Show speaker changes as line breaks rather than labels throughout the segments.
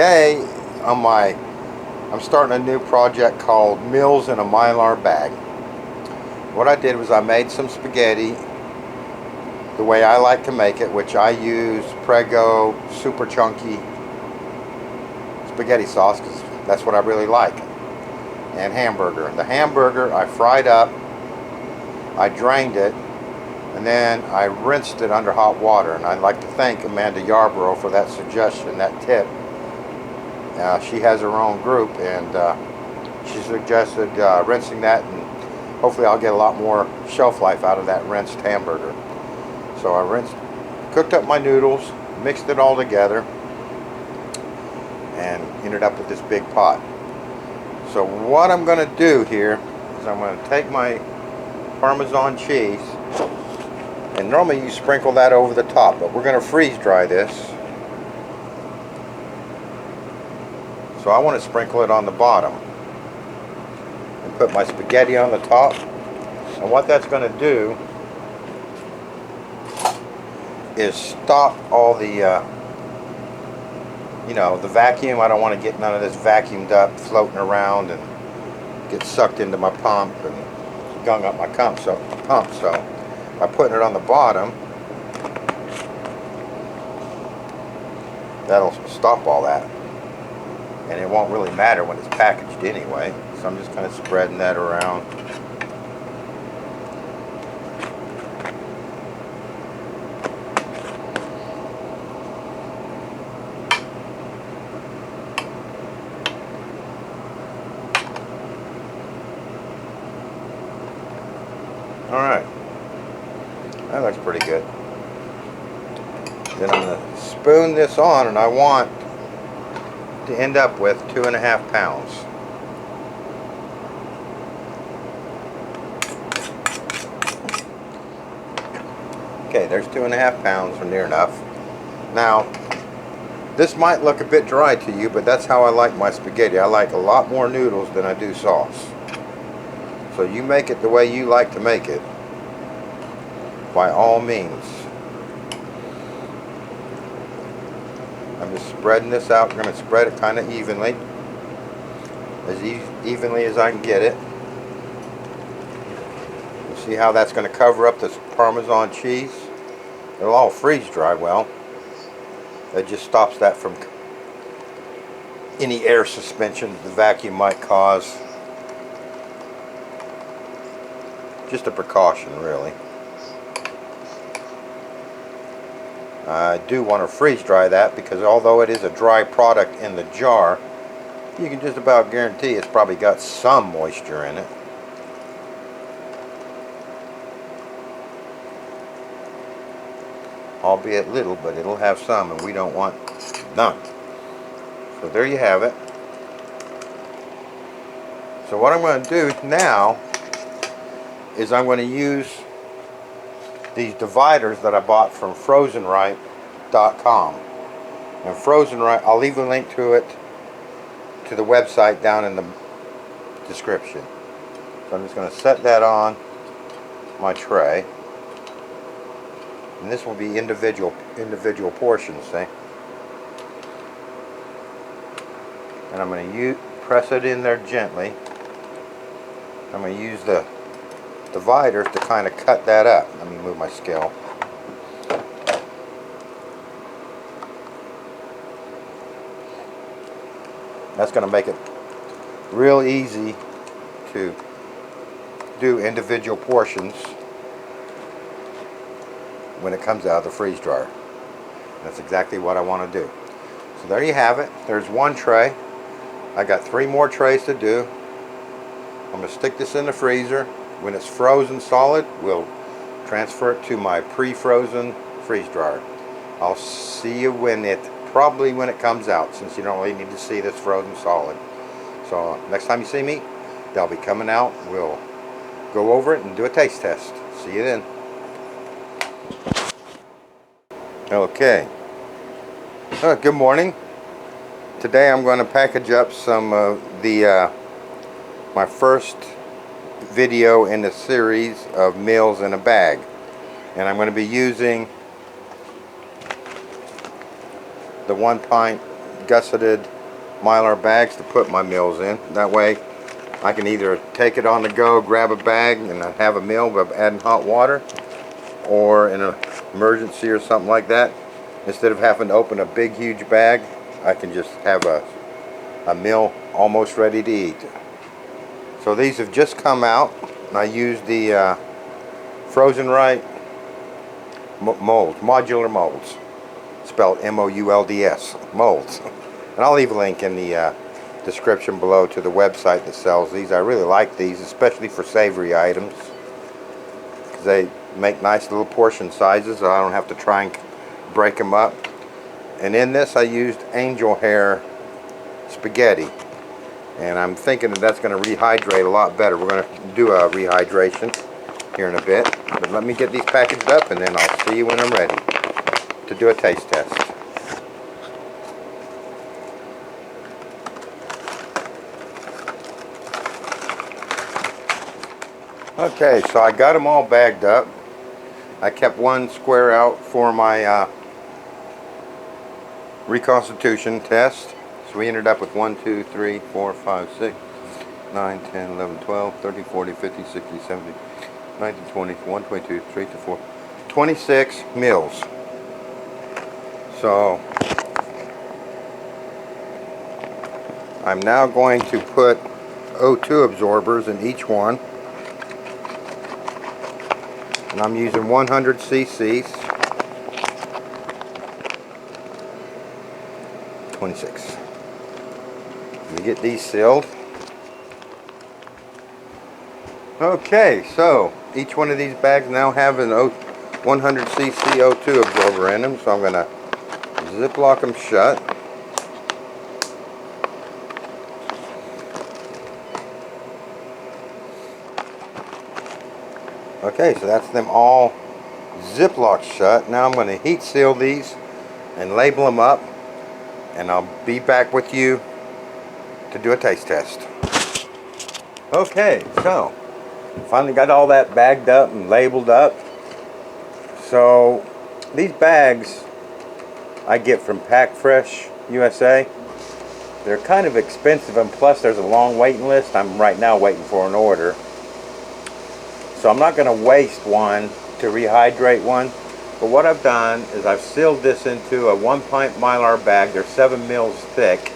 Today I'm starting a new project called Meals in a Mylar Bag. What I did was I made some spaghetti the way I like to make it, which I use Prego super chunky spaghetti sauce because that's what I really like, and hamburger. The hamburger I fried up, I drained it, and then I rinsed it under hot water. And I'd like to thank Amanda Yarborough for that suggestion, that tip. She has her own group, and she suggested rinsing that, and hopefully I'll get a lot more shelf life out of that rinsed hamburger. So I cooked up my noodles, mixed it all together, and ended up with this big pot. So what I'm going to do here is I'm going to take my Parmesan cheese, and normally you sprinkle that over the top, but we're going to freeze dry this. So I want to sprinkle it on the bottom and put my spaghetti on the top. And what that's going to do is stop all the the vacuum. I don't want to get none of this vacuumed up floating around and get sucked into my pump and gung up my pump. So by putting it on the bottom, that'll stop all that, and it won't really matter when it's packaged anyway. So I'm just kind of spreading that around. Alright, that looks pretty good. Then I'm going to spoon this on, and I want to end up with 2.5 pounds. Okay, there's 2.5 pounds, or near enough. Now, this might look a bit dry to you, but that's how I like my spaghetti. I like a lot more noodles than I do sauce. So you make it the way you like to make it, by all means. I'm just spreading this out. I'm going to spread it kind of evenly, as evenly as I can get it. You see how that's going to cover up this Parmesan cheese? It'll all freeze dry well. It just stops that from any air suspension the vacuum might cause. Just a precaution, really. I do want to freeze dry that, because although it is a dry product in the jar, you can just about guarantee it's probably got some moisture in it. Albeit little, but it'll have some, and we don't want none. So there you have it. So what I'm going to do now is I'm going to use these dividers that I bought from FrozenRight.com. And FrozenRight, I'll leave a link to it, to the website, down in the description. So I'm just going to set that on my tray, and this will be individual portions, see? And I'm going to press it in there gently. I'm going to use the dividers to kind of cut that up. Let me move my scale. That's going to make it real easy to do individual portions when it comes out of the freeze dryer. That's exactly what I want to do. So there you have it. There's one tray. I got 3 more trays to do. I'm going to stick this in the freezer. When it's frozen solid, we'll transfer it to my pre-frozen freeze dryer. I'll see you probably when it comes out, since you don't really need to see this frozen solid. So next time you see me, they'll be coming out. We'll go over it and do a taste test. See you then. Okay. Good morning. Today I'm going to package up some of my first video in the series of meals in a bag, and I'm going to be using the 1 pint gusseted Mylar bags to put my meals in. That way I can either take it on the go, grab a bag and have a meal by adding hot water, or in an emergency or something like that, instead of having to open a big huge bag, I can just have a meal almost ready to eat. So these have just come out, and I used the Frozen Right molds, modular molds, spelled M-O-U-L-D-S, molds. And I'll leave a link in the description below to the website that sells these. I really like these, especially for savory items, because they make nice little portion sizes, so I don't have to try and break them up. And in this I used angel hair spaghetti, and I'm thinking that that's going to rehydrate a lot better. We're going to do a rehydration here in a bit, but let me get these packaged up and then I'll see you when I'm ready to do a taste test. Okay, so I got them all bagged up. I kept one square out for my reconstitution test. So we ended up with 1, 2, 3, 4, 5, 6, 9, 10, 11, 12, 13, 14, 15, 16, 17, 19, 20, 21, 22, 23, 24, 26 meals. So I'm now going to put O2 absorbers in each one. And I'm using 100 cc's. 26. Let me get these sealed. Okay, so each one of these bags now have an 100 cc O2 absorber in them, so I'm going to Ziploc them shut. Okay, so that's them all Ziploc shut. Now I'm going to heat seal these and label them up, and I'll be back with you to do a taste test. Okay, so finally got all that bagged up and labeled up. So these bags I get from Pack Fresh USA. They're kind of expensive, and plus there's a long waiting list. I'm right now waiting for an order. So I'm not going to waste one to rehydrate one. But what I've done is I've sealed this into a 1 pint Mylar bag. They're 7 mils thick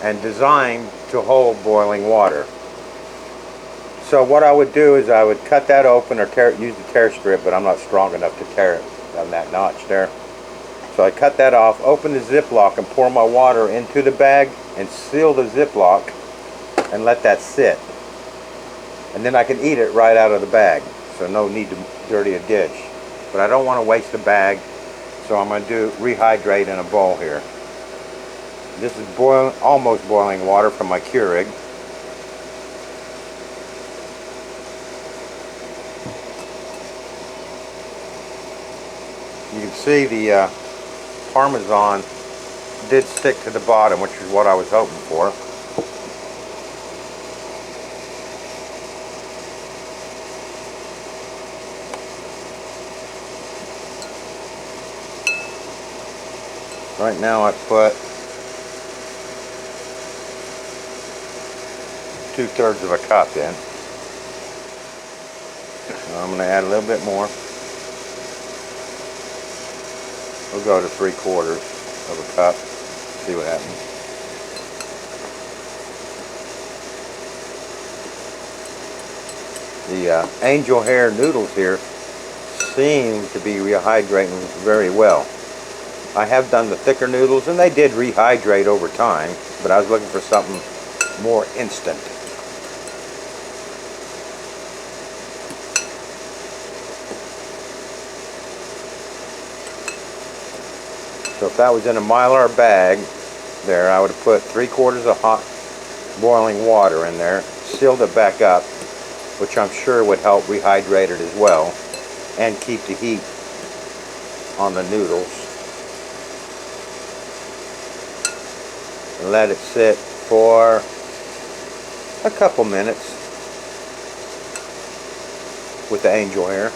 and designed to hold boiling water. So what I would do is I would cut that open, or use the tear strip, but I'm not strong enough to tear it on that notch there. So I cut that off, open the Ziploc, and pour my water into the bag and seal the Ziploc and let that sit. And then I can eat it right out of the bag, so no need to dirty a dish. But I don't want to waste the bag, so I'm going to rehydrate in a bowl here. This is almost boiling water from my Keurig. You can see the Parmesan did stick to the bottom, which is what I was hoping for. Right now I put 2/3 of a cup in. I'm going to add a little bit more. We'll go to 3/4 of a cup. See what happens. The angel hair noodles here seem to be rehydrating very well. I have done the thicker noodles, and they did rehydrate over time, but I was looking for something more instant. So if that was in a Mylar bag there, I would have put 3/4 of hot boiling water in there, sealed it back up, which I'm sure would help rehydrate it as well, and keep the heat on the noodles. And let it sit for a couple minutes with the angel hair.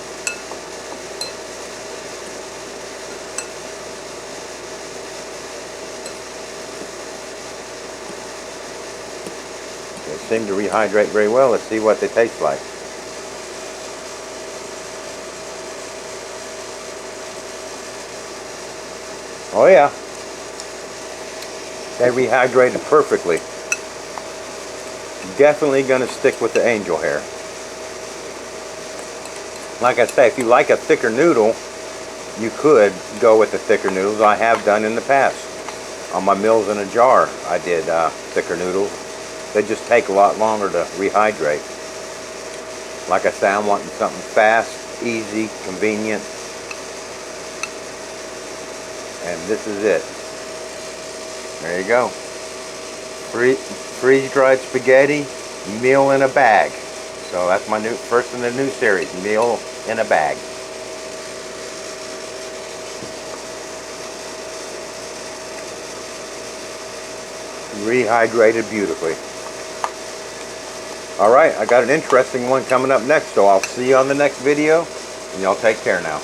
seem to rehydrate very well. Let's see what they taste like. Oh yeah, they rehydrated perfectly. Definitely going to stick with the angel hair. Like I say, if you like a thicker noodle, you could go with the thicker noodles. I have done in the past. On my meals in a jar, I did thicker noodles. They just take a lot longer to rehydrate. Like I say, I'm wanting something fast, easy, convenient. And this is it. There you go. Freeze-dried spaghetti, meal in a bag. So that's my first in the new series, meal in a bag. Rehydrated beautifully. Alright, I got an interesting one coming up next, so I'll see you on the next video, and y'all take care now.